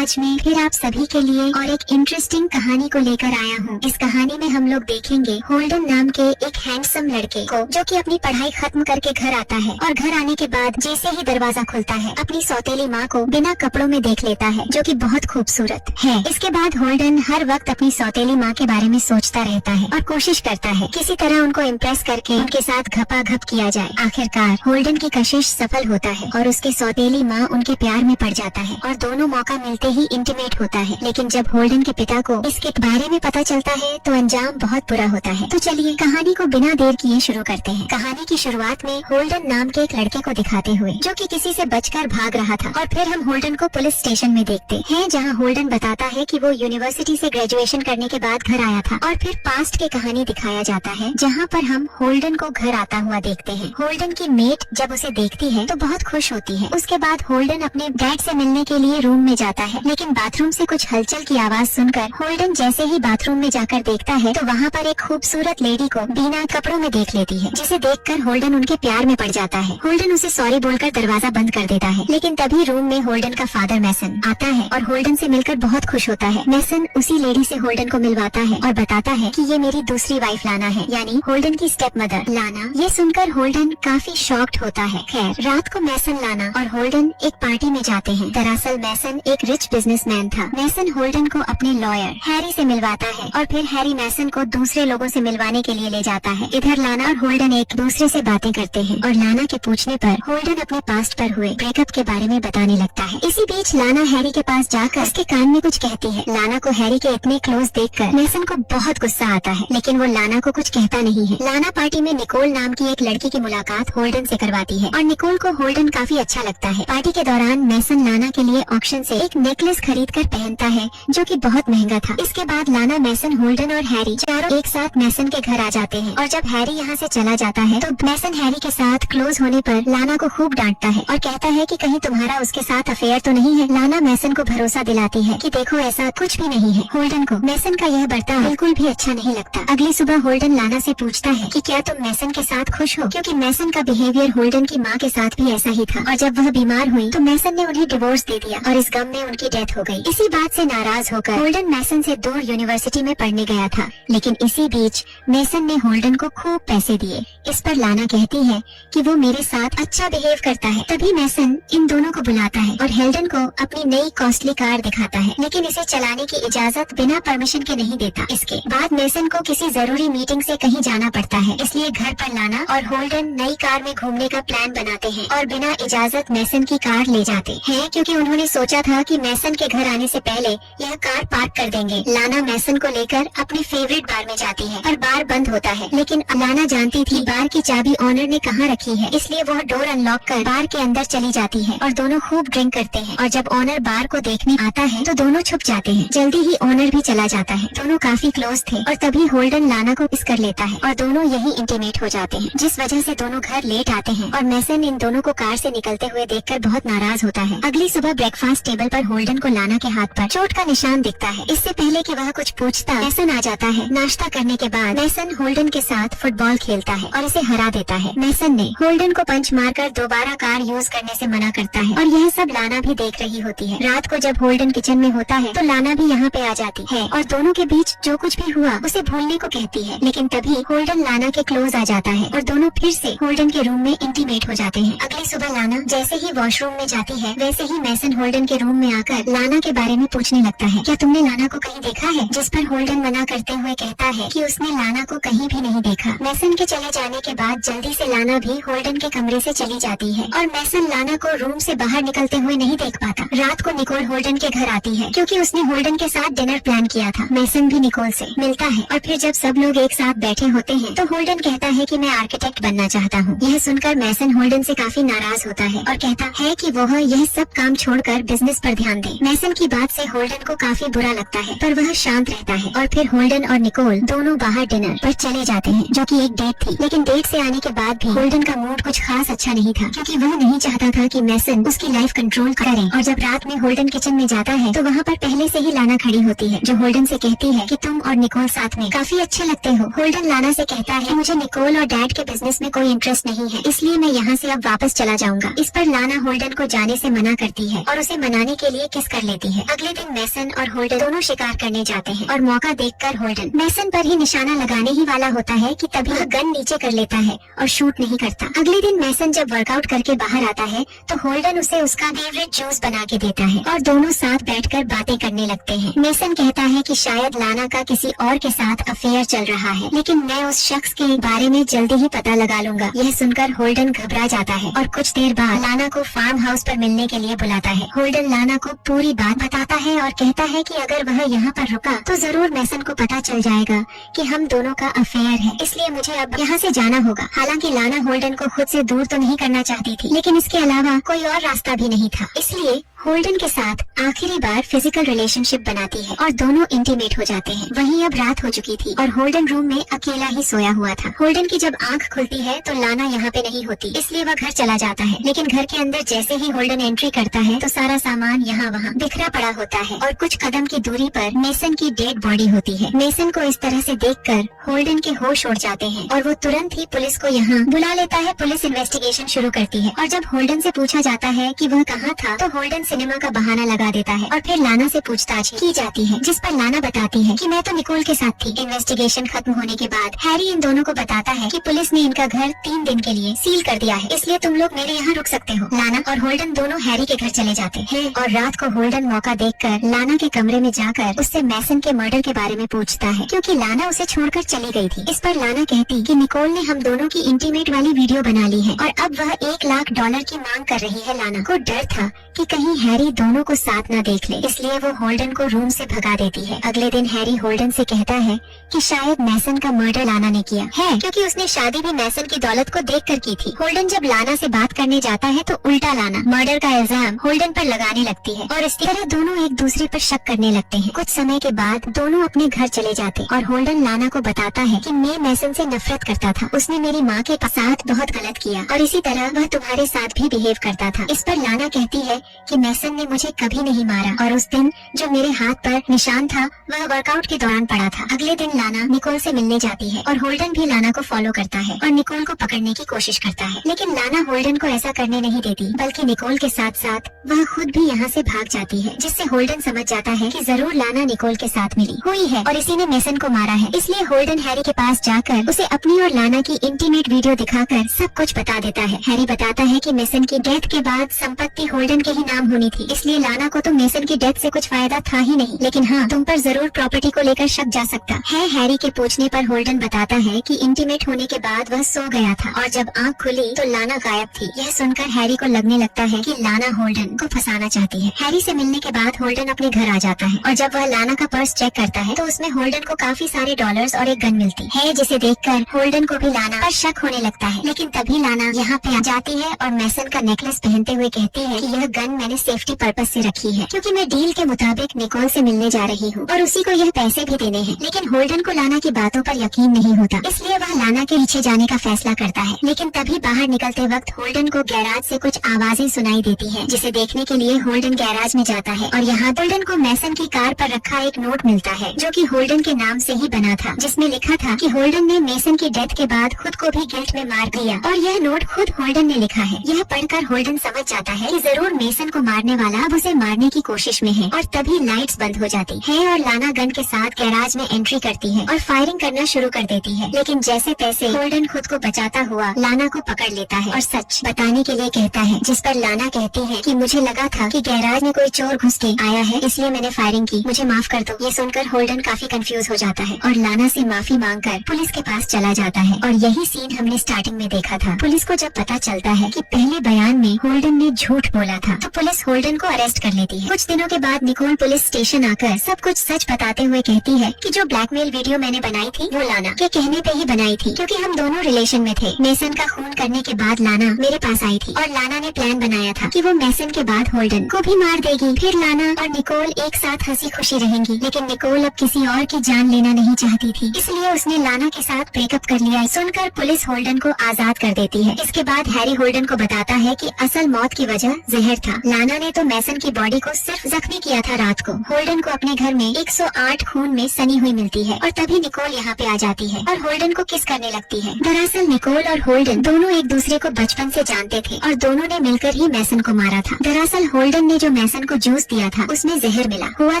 आज मैं फिर आप सभी के लिए और एक इंटरेस्टिंग कहानी को लेकर आया हूँ। इस कहानी में हम लोग देखेंगे होल्डन नाम के एक हैंडसम लड़के को, जो कि अपनी पढ़ाई खत्म करके घर आता है और घर आने के बाद जैसे ही दरवाजा खुलता है अपनी सौतेली माँ को बिना कपड़ों में देख लेता है, जो कि बहुत खूबसूरत है। इसके बाद होल्डन हर वक्त अपनी सौतेली माँ के बारे में सोचता रहता है और कोशिश करता है किसी तरह उनको इम्प्रेस करके उनके साथ घपाघप किया जाए। आखिरकार होल्डन की कशिश सफल होता है और उसकी सौतेली माँ उनके प्यार में पड़ जाता है और दोनों मौका मिलते ही इंटीमेट होता है। लेकिन जब होल्डन के पिता को इसके बारे में पता चलता है तो अंजाम बहुत बुरा होता है। तो चलिए कहानी को बिना देर किए शुरू करते हैं। कहानी की शुरुआत में होल्डन नाम के एक लड़के को दिखाते हुए, जो कि किसी से बचकर भाग रहा था, और फिर हम होल्डन को पुलिस स्टेशन में देखते हैं, जहां होल्डन बताता है कि वो यूनिवर्सिटी से ग्रेजुएशन करने के बाद घर आया था। और फिर पास्ट की कहानी दिखाया जाता है, जहाँ पर हम होल्डन को घर आता हुआ देखते हैं। होल्डन की मेट जब उसे देखती है तो बहुत खुश होती है। उसके बाद होल्डन अपने डैड से मिलने के लिए रूम में जाता है, लेकिन बाथरूम से कुछ हलचल की आवाज सुनकर होल्डन जैसे ही बाथरूम में जाकर देखता है तो वहाँ पर एक खूबसूरत लेडी को बिना कपड़ों में देख लेती है, जिसे देखकर होल्डन उनके प्यार में पड़ जाता है। होल्डन उसे सॉरी बोलकर दरवाजा बंद कर देता है, लेकिन तभी रूम में होल्डन का फादर मैसन आता है और होल्डन से मिलकर बहुत खुश होता है। मैसन उसी लेडी से होल्डन को मिलवाता है और बताता है कि ये मेरी दूसरी वाइफ लाना है, यानी होल्डन की स्टेप मदर लाना। ये सुनकर होल्डन काफी शॉक्ड होता है। खैर, रात को मैसन लाना और होल्डन एक पार्टी में जाते हैं। दरअसल मैसन एक रिच बिजनेसमैन था। मैसन होल्डन को अपने लॉयर हैरी से मिलवाता है और फिर हैरी मैसन को दूसरे लोगों से मिलवाने के लिए ले जाता है। इधर लाना और होल्डन एक दूसरे से बातें करते हैं और लाना के पूछने पर होल्डन अपने पास्ट पर हुए ब्रेकअप के बारे में बताने लगता है। इसी बीच लाना हैरी के पास जाकर उसके कान में कुछ कहती है। लाना को हैरी के इतने क्लोज देखकर मैसन को बहुत गुस्सा आता है, लेकिन वो लाना को कुछ कहता नहीं है। लाना पार्टी में निकोल नाम की एक लड़की की मुलाकात होल्डन से करवाती है और निकोल को होल्डन काफी अच्छा लगता है। पार्टी के दौरान मैसन लाना के लिए ऑक्शन से एक नेकलेस खरीद कर पहनता है, जो कि बहुत महंगा था। इसके बाद लाना, मैसन, होल्डन और हैरी चारों एक साथ मैसन के घर आ जाते हैं और जब हैरी यहाँ से चला जाता है तो मैसन हैरी के साथ क्लोज होने पर लाना को खूब डांटता है और कहता है कि कहीं तुम्हारा उसके साथ अफेयर तो नहीं है। लाना मैसन को भरोसा दिलाती है कि देखो ऐसा कुछ भी नहीं है। होल्डन को मैसन का यह बर्ताव बिल्कुल भी अच्छा नहीं लगता। अगली सुबह होल्डन लाना से पूछता है कि क्या तुम मैसन के साथ खुश हो, क्योंकि मैसन का बिहेवियर होल्डन की माँ के साथ भी ऐसा ही था और जब वह बीमार हुई तो मैसन ने उन्हें डिवोर्स दे दिया और इस गम में उनकी डेथ हो गई। इसी बात से नाराज होकर होल्डन मैसन से दूर यूनिवर्सिटी में पढ़ने गया था, लेकिन इसी बीच मैसन ने होल्डन को खूब पैसे दिए। इस पर लाना कहती है कि वो मेरे साथ अच्छा बिहेव करता है। तभी मैसन इन दोनों को बुलाता है और हेल्डन को अपनी नई कॉस्टली कार दिखाता है, लेकिन इसे चलाने की इजाजत बिना परमिशन के नहीं देता। इसके बाद मैसन को किसी जरूरी मीटिंग से कहीं जाना पड़ता है, इसलिए घर पर लाना और होल्डन नई कार में घूमने का प्लान बनाते हैं और बिना इजाजत मैसन की कार ले जाते हैं, क्योंकि उन्होंने सोचा था कि मैसन के घर आने से पहले यह कार पार्क कर देंगे। लाना मैसन को लेकर अपनी फेवरेट बार में जाती है और बार बंद होता है, लेकिन लाना जानती थी बार की चाबी ऑनर ने कहाँ रखी है, इसलिए वह डोर अनलॉक कर बार के अंदर चली जाती है और दोनों खूब ड्रिंक करते हैं। और जब ऑनर बार को देखने आता है तो दोनों छुप जाते हैं। जल्दी ही ऑनर भी चला जाता है। दोनों काफी क्लोज थे और तभी होल्डन लाना को किस कर लेता है और दोनों यही इंटीमेट हो जाते हैं, जिस वजह से दोनों घर लेट आते हैं और मैसन इन दोनों को कार से निकलते हुए देखकर बहुत नाराज होता है। अगली सुबह ब्रेकफास्ट टेबल पर होल्डन को लाना के हाथ पर चोट का निशान दिखता है। इससे पहले कि वह कुछ पूछता, मैसन आ जाता है। नाश्ता करने के बाद मैसन होल्डन के साथ फुटबॉल खेलता है और इसे हरा देता है। मैसन ने होल्डन को पंच मारकर दोबारा कार यूज करने से मना करता है और यह सब लाना भी देख रही होती है। रात को जब होल्डन किचन में होता है तो लाना भी यहाँ पे आ जाती है और दोनों के बीच जो कुछ भी हुआ उसे भूलने को कहती है, लेकिन तभी होल्डन लाना के क्लोज आ जाता है और दोनों फिर से होल्डन के रूम में इंटीमेट हो जाते हैं। अगली सुबह लाना जैसे ही वॉशरूम में जाती है, वैसे ही मैसन होल्डन के रूम में आकर लाना के बारे में पूछने लगता है, क्या तुमने लाना को कहीं देखा है? जिस पर होल्डन मना करते हुए कहता है कि उसने लाना को कहीं भी नहीं देखा। मैसन के चले जाने के बाद जल्दी से लाना भी होल्डन के कमरे से चली जाती है और मैसन लाना को रूम से बाहर निकलते हुए नहीं देख पाता। रात को निकोल होल्डन के घर आती है, क्योंकि उसने होल्डन के साथ डिनर प्लान किया था। मैसन भी निकोल से मिलता है और फिर जब सब लोग एक साथ बैठे होते हैं तो होल्डन कहता है कि मैं आर्किटेक्ट बनना चाहता हूँ। यह सुनकर मैसन होल्डन से काफी नाराज होता है और कहता है कि वह यह सब काम छोड़कर बिजनेस पर ध्यान दे। मैसन की बात से होल्डन को काफी बुरा लगता है, पर वह शांत रहता है और फिर होल्डन और निकोल दोनों बाहर डिनर पर चले जाते हैं, जो कि एक डेट थी। लेकिन डेट से आने के बाद भी होल्डन का मूड कुछ खास अच्छा नहीं था, क्योंकि वह नहीं चाहता था कि मैसन उसकी लाइफ कंट्रोल करे। और जब रात में होल्डन किचन में जाता है तो वहाँ पर पहले से ही लाना खड़ी होती है, जो होल्डन से कहती है कि तुम और निकोल साथ में काफी अच्छे लगते हो। होल्डन लाना से कहता है मुझे निकोल और डैड के बिजनेस में कोई इंटरेस्ट नहीं है, इसलिए मैं यहाँ से अब वापस चला जाऊंगा। इस पर लाना होल्डन को जाने से मना करती है और उसे मनाने के लिए किस कर लेती है। अगले दिन मैसन और होल्डन दोनों शिकार करने जाते हैं और मौका देखकर होल्डन मैसन पर ही निशाना लगाने ही वाला होता है कि तभी वह गन नीचे कर लेता है और शूट नहीं करता। अगले दिन मैसन जब वर्कआउट करके बाहर आता है तो होल्डन उसे उसका फेवरेट जूस बना के देता है और दोनों साथ बैठकर बातें करने लगते हैं। मैसन कहता है कि शायद लाना का किसी और के साथ अफेयर चल रहा है, लेकिन मैं उस शख्स के बारे में जल्दी ही पता लगा लूंगा। यह सुनकर होल्डन घबरा जाता है और कुछ देर बाद लाना को फार्म हाउस पर मिलने के लिए बुलाता है। होल्डन लाना को पूरी बात बताता है और कहता है कि अगर वह यहाँ पर रुका तो जरूर मैसन को पता चल जाएगा कि हम दोनों का अफेयर है, इसलिए मुझे अब यहाँ से जाना होगा। हालांकि लाना होल्डन को खुद से दूर तो नहीं करना चाहती थी, लेकिन इसके अलावा कोई और रास्ता भी नहीं था, इसलिए होल्डन के साथ आखिरी बार फिजिकल रिलेशनशिप बनाती है और दोनों इंटीमेट हो जाते हैं। वहीं अब रात हो चुकी थी और होल्डन रूम में अकेला ही सोया हुआ था। होल्डन की जब आंख खुलती है तो लाना यहाँ पे नहीं होती, इसलिए वह घर चला जाता है। लेकिन घर के अंदर जैसे ही होल्डन एंट्री करता है तो सारा सामान यहाँ वहाँ बिखरा पड़ा होता है और कुछ कदम की दूरी पर मेसन की डेड बॉडी होती है। मेसन को इस तरह से देखकर होल्डन के होश उड़ जाते हैं और वो तुरंत ही पुलिस को यहाँ बुला लेता है। पुलिस इन्वेस्टिगेशन शुरू करती है और जब होल्डन से पूछा जाता है कि वह कहाँ था तो होल्डन सिनेमा का बहाना लगा देता है और फिर लाना से पूछताछ की जाती है, जिस पर लाना बताती है कि मैं तो निकोल के साथ थी। इन्वेस्टिगेशन खत्म होने के बाद हैरी इन दोनों को बताता है कि पुलिस ने इनका घर 3 दिन के लिए सील कर दिया है, इसलिए तुम लोग मेरे यहाँ रुक सकते हो। लाना और होल्डन दोनों हैरी के घर चले जाते हैं और रात को होल्डन मौका देखकर लाना के कमरे में जाकर उससे मैसन के मर्डर के बारे में पूछता है, क्योंकि लाना उसे छोड़कर चली गई थी। इस पर लाना कहती कि निकोल ने हम दोनों की इंटीमेट वाली वीडियो बना ली है और अब वह $1 लाख की मांग कर रही है। लाना को डर था कि कहीं हैरी दोनों को साथ न देख ले, इसलिए वो होल्डन को रूम से भगा देती है। अगले दिन हैरी होल्डन से कहता है कि शायद मैसन का मर्डर लाना ने किया है, क्योंकि उसने शादी भी मैसन की दौलत को देखकर की थी। होल्डन जब लाना से बात करने जाता है तो उल्टा लाना मर्डर का इल्जाम होल्डन पर लगाने लगती है और इस तरह दोनों एक दूसरे पर शक करने लगते हैं। कुछ समय के बाद दोनों अपने घर चले जाते और होल्डन लाना को बताता है कि मैं मैसन से नफरत करता था, उसने मेरी माँ के साथ बहुत गलत किया और इसी तरह वह तुम्हारे साथ भी बिहेव करता था। इस पर लाना कहती है कि मैसन ने मुझे कभी नहीं मारा और उस दिन जो मेरे हाथ पर निशान था वह वर्कआउट के दौरान पड़ा था। अगले दिन लाना निकोल से मिलने जाती है और होल्डन भी लाना को फॉलो करता है और निकोल को पकड़ने की कोशिश करता है, लेकिन लाना होल्डन को ऐसा करने नहीं देती, बल्कि निकोल के साथ साथ वह खुद भी यहाँ से भाग जाती है, जिससे होल्डन समझ जाता है कि जरूर लाना निकोल के साथ मिली हुई है और इसी ने मैसन को मारा है। इसलिए होल्डन हैरी के पास जाकर उसे अपनी और लाना की इंटीमेट वीडियो दिखाकर सब कुछ बता देता है। हैरी बताता है कि मैसन की डेथ के बाद संपत्ति होल्डन के ही नाम होनी थी, इसलिए लाना को तो मैसन की डेथ से कुछ फायदा था ही नहीं, लेकिन हाँ तुम पर जरूर प्रॉपर्टी को लेकर शक जा सकता है। हैरी के पूछने पर होल्डन बताता है कि इंटीमेट होने के बाद वह सो गया था और जब आँख खुली तो लाना गायब थी। यह सुनकर हैरी को लगने लगता है कि लाना होल्डन को फंसाना चाहती है। हैरी से मिलने के बाद होल्डन अपने घर आ जाता है और जब वह लाना का पर्स चेक करता है तो उसमें होल्डन को काफी सारे डॉलर्स और एक गन मिलती है, जिसे देखकर होल्डन को भी लाना पर शक होने लगता है। लेकिन तभी लाना यहाँ पे आ जाती है और मैसन का नेकलेस पहनते हुए कहती है कि यह गन मैंने सेफ्टी पर्पज से रखी है, क्योंकि मैं डील के मुताबिक निकोल से मिलने जा रही हूँ और उसी को यह पैसे भी देने हैं। लेकिन होल्डन को लाना की बातों पर यकीन नहीं होता, इसलिए वह लाना के पीछे जाने का फैसला करता है। लेकिन तभी बाहर निकलते वक्त होल्डन को गैराज से कुछ आवाजें सुनाई देती है, जिसे देखने के लिए होल्डन गैराज में जाता है और यहाँ होल्डन को मैसन की कार पर रखा एक नोट मिलता है, जो कि होल्डन के नाम से ही बना था, जिसमें लिखा था कि होल्डन ने मैसन की डेथ के बाद खुद को भी गिल्ट में मार दिया और यह नोट खुद होल्डन ने लिखा है। यह पढ़कर होल्डन समझ जाता है कि जरूर मैसन को मारने वाला अब उसे मारने की कोशिश में है और तभी लाइट्स बंद हो जाती है और लाना गन के साथ गैराज में एंट्री करती है और फायरिंग करना शुरू कर देती है। लेकिन जैसे तैसे होल्डन खुद को बचाता हुआ लाना को पकड़ लेता है और सच बताने के लिए कहता है, जिस पर लाना कहती है कि मुझे लगा था कि गैराज में कोई चोर घुस के आया है, इसलिए मैंने फायरिंग की, मुझे माफ कर दो। ये सुनकर होल्डन काफी कंफ्यूज हो जाता है और लाना से माफी मांगकर पुलिस के पास चला जाता है और यही सीन हमने स्टार्टिंग में देखा था। पुलिस को जब पता चलता है कि पहले बयान में होल्डन ने झूठ बोला था तो पुलिस होल्डन को अरेस्ट कर लेती है। कुछ दिनों के बाद निकोल पुलिस स्टेशन आकर सब कुछ सच बताते हुए कहती है कि जो ब्लैकमेल वीडियो मैंने बनाई थी वो लाना के कहने पे ही बनाई थी, क्योंकि हम दोनों रिलेशन में थे। मैसन का खून करने के बाद लाना मेरे पास आई थी और लाना ने प्लान बनाया था कि वो मैसन के बाद होल्डन को भी मार देगी, फिर लाना और निकोल एक साथ हंसी खुशी रहेंगी। लेकिन निकोल अब किसी और की जान लेना नहीं चाहती थी, इसलिए उसने लाना के साथ ब्रेकअप कर लिया। सुनकर पुलिस होल्डन को आजाद कर देती है। इसके बाद हैरी होल्डन को बताता है कि असल मौत की वजह जहर था। लाना लाना ने तो मैसन की बॉडी को सिर्फ जख्मी किया था। रात को होल्डन को अपने घर में 108 खून में सनी हुई मिलती है और तभी निकोल यहाँ पे आ जाती है और होल्डन को किस करने लगती है। दरअसल निकोल और होल्डन दोनों एक दूसरे को बचपन से जानते थे और दोनों ने मिलकर ही मैसन को मारा था। दरअसल होल्डन ने जो मैसन को जूस दिया था उसमें जहर मिला हुआ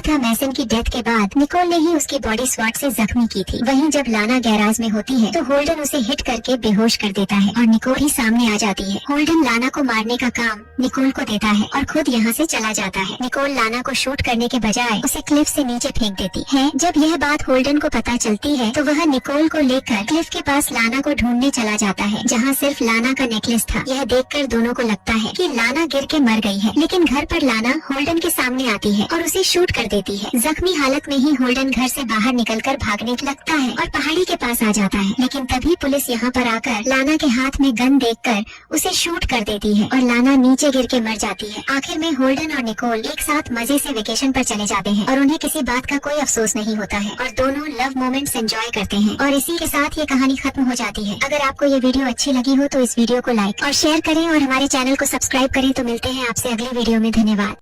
था। मैसन की डेथ के बाद निकोल ने ही उसकी बॉडी स्वॉट से जख्मी की थी। वहीं जब लाना गैराज में होती है तो होल्डन उसे हिट करके बेहोश कर देता है और निकोल ही सामने आ जाती है। होल्डन लाना को मारने का काम निकोल को देता है और खुद यहाँ से चला जाता है। निकोल लाना को शूट करने के बजाय उसे क्लिफ से नीचे फेंक देती है। जब यह बात होल्डन को पता चलती है तो वह निकोल को लेकर क्लिफ के पास लाना को ढूंढने चला जाता है, जहाँ सिर्फ लाना का नेकलेस था। यह देखकर दोनों को लगता है कि लाना गिर के मर गई है, लेकिन घर पर लाना होल्डन के सामने आती है और उसे शूट कर देती है। जख्मी हालत में ही होल्डन घर से बाहर निकलकर भागने लगता है और पहाड़ी के पास आ जाता है, लेकिन तभी पुलिस यहाँ पर आकर लाना के हाथ में गन देखकर उसे शूट कर देती है और लाना नीचे गिर के मर जाती है। आखिर में होल्डन और निकोल एक साथ मजे से वेकेशन पर चले जाते हैं और उन्हें किसी बात का कोई अफसोस नहीं होता है और दोनों लव मोमेंट्स एंजॉय करते हैं और इसी के साथ ये कहानी खत्म हो जाती है। अगर आपको ये वीडियो अच्छी लगी हो तो इस वीडियो को लाइक और शेयर करें और हमारे चैनल को सब्सक्राइब करें। तो मिलते हैं आपसे अगले वीडियो में। धन्यवाद।